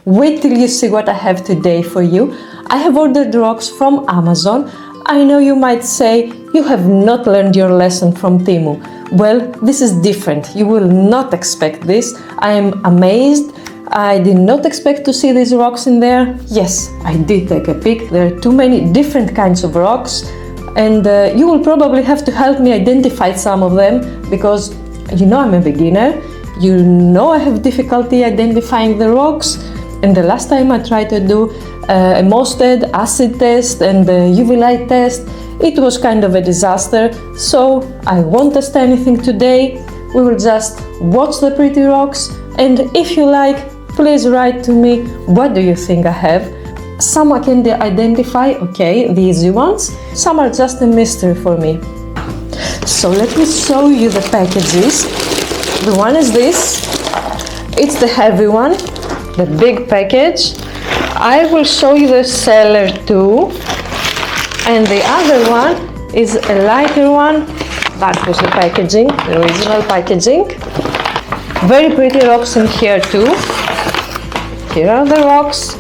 Wait till you see what I have today for you. I have ordered rocks from Amazon. I know you might say you have not learned your lesson from TEMU. Well, this is different. You will not expect this. I am amazed. I did not expect to see these rocks in there. Yes, I did take a peek. There are too many different kinds of rocks, and you will probably have to help me identify some of them because you know I'm a beginner. You know I have difficulty identifying the rocks, and the last time I tried to do a MOSTED, acid test and a UV light test, it was kind of a disaster. So I won't test anything today. We will just watch the pretty rocks, and if you like, please write to me what do you think I have. Some I can identify, okay, the easy ones. Some are just a mystery for me. So let me show you the packages. The one is this. It's the heavy one, the big package. I will show you the seller too. And the other one is a lighter one. That was the packaging, the original packaging. Very pretty rocks in here too. Here are the rocks.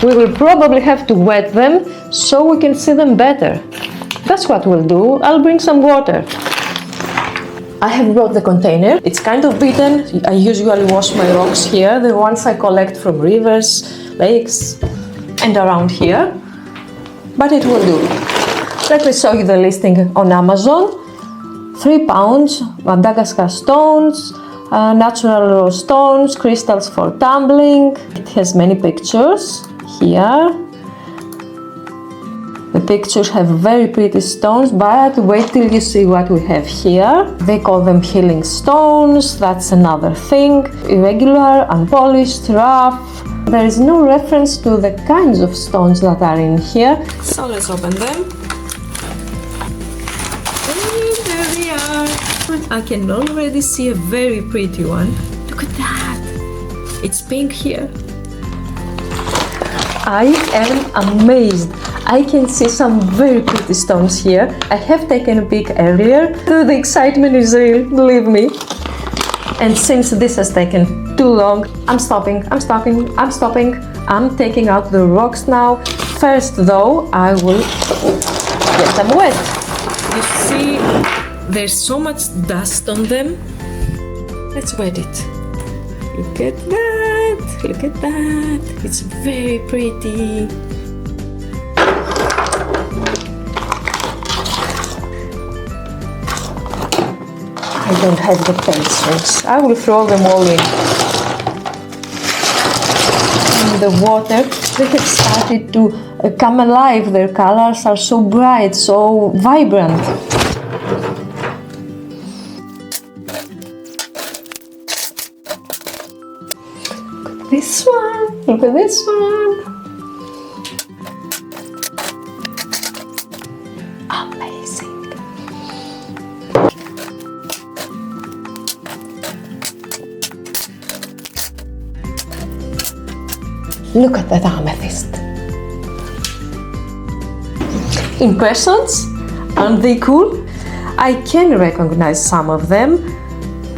We will probably have to wet them so we can see them better. That's what we'll do. I'll bring some water. I have brought the container. It's kind of beaten. I usually wash my rocks here, the ones I collect from rivers, lakes, and around here. But it will do. Let me show you the listing on Amazon. 3 pounds, Madagascar stones, natural rose stones, crystals for tumbling. It has many pictures here. The pictures have very pretty stones, but wait till you see what we have here. They call them healing stones, that's another thing. Irregular, unpolished, rough. There is no reference to the kinds of stones that are in here. So let's open them. And there they are. I can already see a very pretty one. Look at that. It's pink here. I am amazed. I can see some very pretty stones here. I have taken a peek earlier. The excitement is real, believe me. And since this has taken too long, I'm stopping. I'm taking out the rocks now. First though, I will get them wet. You see, there's so much dust on them. Let's wet it. Look at that, look at that. It's very pretty. I don't have the patience. I will throw them all in. In the water, they have started to come alive. Their colors are so bright, so vibrant. This one, look at this one. Amazing. Look at that amethyst. Impressions? Aren't they cool? I can recognize some of them.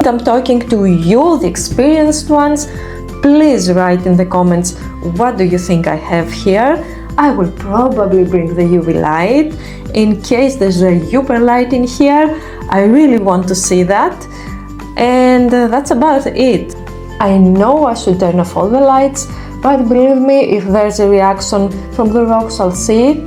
I'm talking to you, the experienced ones. Please write in the comments what do you think I have here. I will probably bring the UV light in case there's a super light in here. I really want to see that. And that's about it. I know I should turn off all the lights, but believe me, if there's a reaction from the rocks, I'll see it.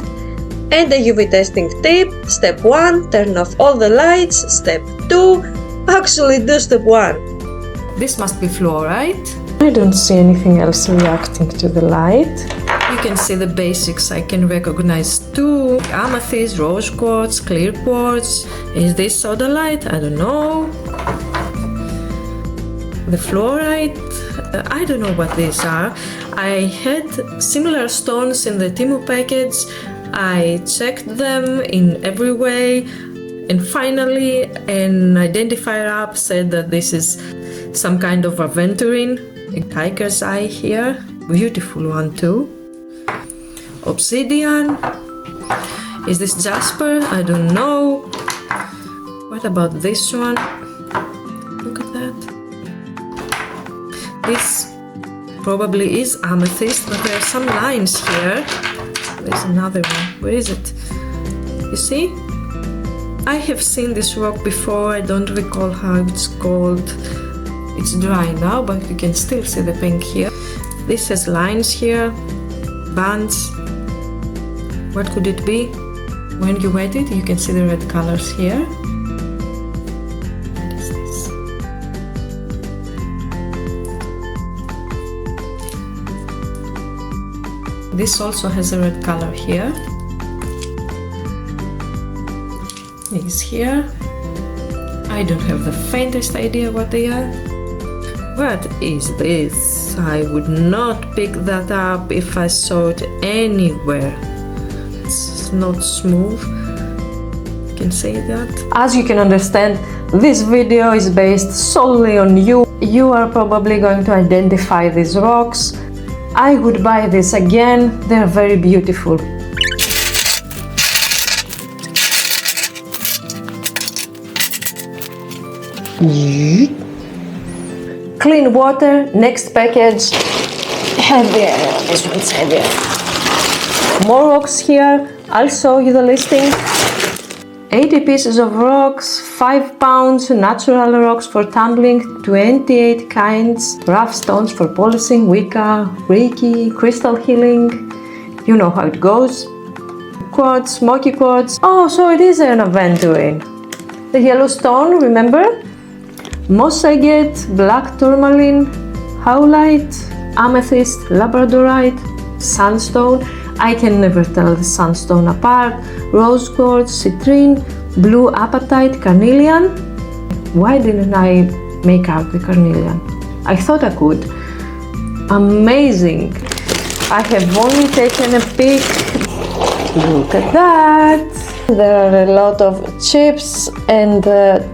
And the UV testing tip. Step 1, turn off all the lights. Step 2, actually do step 1. This must be fluorite. I don't see anything else reacting to the light. You can see the basics I can recognize too. Amethyst, rose quartz, clear quartz. Is this sodalite? I don't know. The fluorite, I don't know what these are. I had similar stones in the TEMU package. I checked them in every way, and finally an identifier app said that this is some kind of aventurine, a tiger's eye here, beautiful one too. Obsidian, is this jasper? I don't know. What about this one? Look at that. This probably is amethyst, but there are some lines here. There's another one. Where is it? You see? I have seen this rock before. I don't recall how it's called. It's dry now, but you can still see the pink here. This has lines here, bands. What could it be? When you wet it, you can see the red colors here. What is this? This also has a red color here. These here. I don't have the faintest idea what they are. What is this? I would not pick that up if I saw it anywhere. It's not smooth. You can say that. As you can understand, this video is based solely on you. You are probably going to identify these rocks. I would buy this again. They're very beautiful. Clean water, next package. Heavier, this one's heavier. More rocks here, I'll show you the listing. 80 pieces of rocks, 5 pounds, natural rocks for tumbling, 28 kinds, rough stones for polishing, Wicca, Reiki, crystal healing. You know how it goes. Quartz, smoky quartz. Oh, so it is an aventurine. The yellow stone, remember? Moss agate, black tourmaline, howlite, amethyst, labradorite, sandstone. I can never tell the sandstone apart. Rose quartz, citrine, blue apatite, carnelian. Why didn't I make out the carnelian? I thought I could. Amazing. I have only taken a peek. Look at that. There are a lot of chips and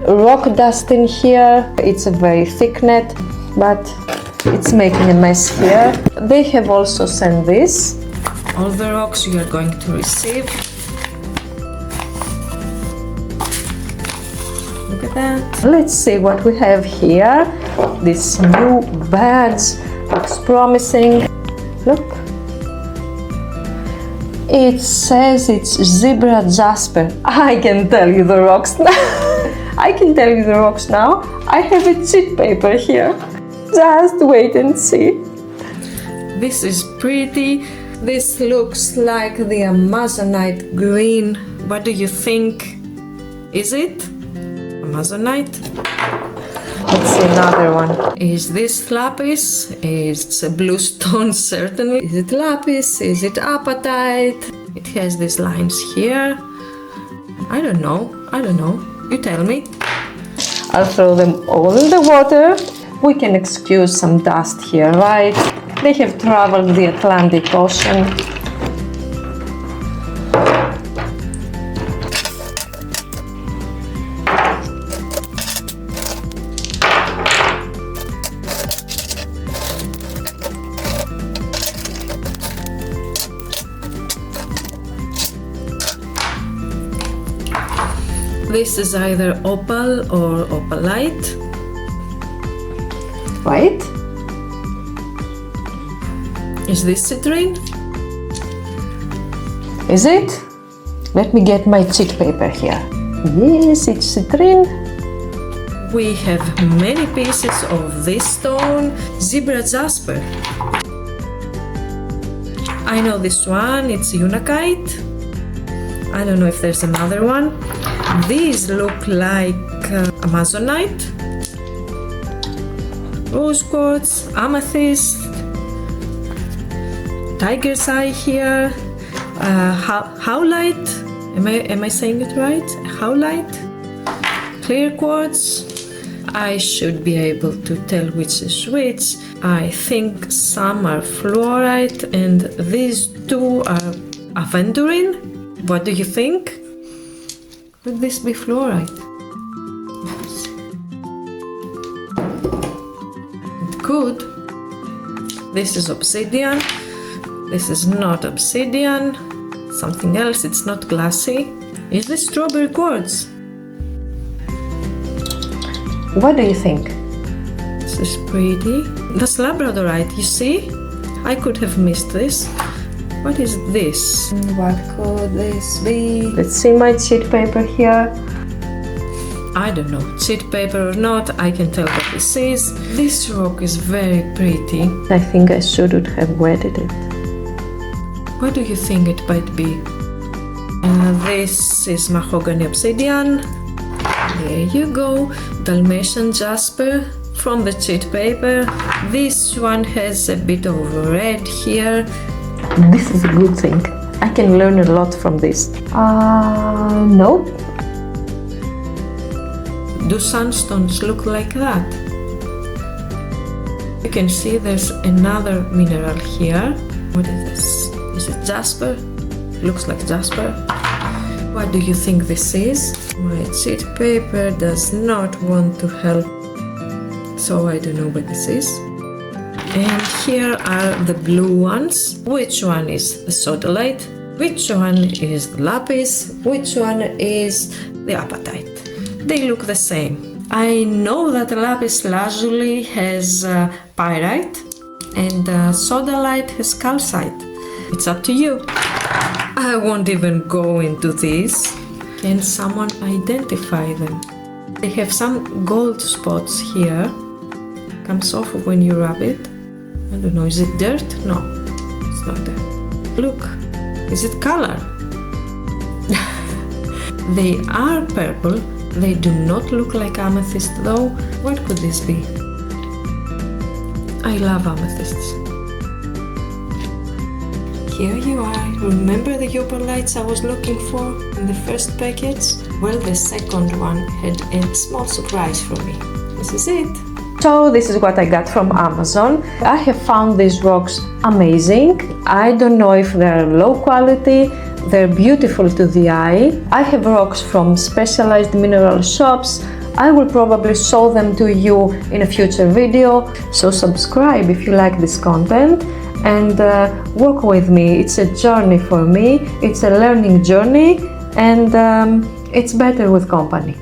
rock dust in here. It's a very thick net, but it's making a mess here. They have also sent this. All the rocks you are going to receive. Look at that. Let's see what we have here. This new badge looks promising. Look. It says it's zebra jasper. I can tell you the rocks now. I can tell you the rocks now. I have a cheat paper here. Just wait and see. This is pretty. This looks like the Amazonite green. What do you think? Is it Amazonite? Let's see another one. Is this lapis? It's a blue stone, certainly. Is it lapis? Is it apatite? It has these lines here. I don't know. You tell me. I'll throw them all in the water. We can excuse some dust here, right? They have traveled the Atlantic Ocean. This is either opal or opalite. Right? Is this citrine? Is it? Let me get my cheat paper here. Yes, it's citrine. We have many pieces of this stone, zebra jasper. I know this one, it's unakite. I don't know if there's another one. These look like Amazonite, rose quartz, amethyst, tiger's eye here, howlite. Am I saying it right? Howlite, clear quartz. I should be able to tell which is which. I think some are fluorite and these two are aventurine. What do you think? Could this be fluorite? It could. This is obsidian. This is not obsidian. Something else, it's not glassy. Is this strawberry quartz? What do you think? This is pretty. That's labradorite, you see? I could have missed this. What is this? What could this be? Let's see my cheat paper here. I don't know, cheat paper or not, I can tell what this is. This rock is very pretty. I think I shouldn't have wetted it. What do you think it might be? This is mahogany obsidian. There you go. Dalmatian jasper from the cheat paper. This one has a bit of red here. This is a good thing. I can learn a lot from this. No. Do sandstones look like that? You can see there's another mineral here. What is this? Is it jasper? Looks like jasper. What do you think this is? My cheat paper does not want to help, so I don't know what this is. And here are the blue ones. Which one is the sodalite? Which one is the lapis? Which one is the apatite? They look the same. I know that lapis lazuli has pyrite and sodalite has calcite. It's up to you. I won't even go into this. Can someone identify them? They have some gold spots here. Comes off when you rub it. I don't know, is it dirt? No, it's not dirt. Look, is it color? They are purple. They do not look like amethyst though. What could this be? I love amethysts. Here you are. Remember the opalites I was looking for in the first package? Well, the second one had a small surprise for me. This is it. So this is what I got from Amazon. I have found these rocks amazing. I don't know if they're low quality. They're beautiful to the eye. I have rocks from specialized mineral shops. I will probably show them to you in a future video. So subscribe if you like this content and work with me. It's a journey for me. It's a learning journey and it's better with company.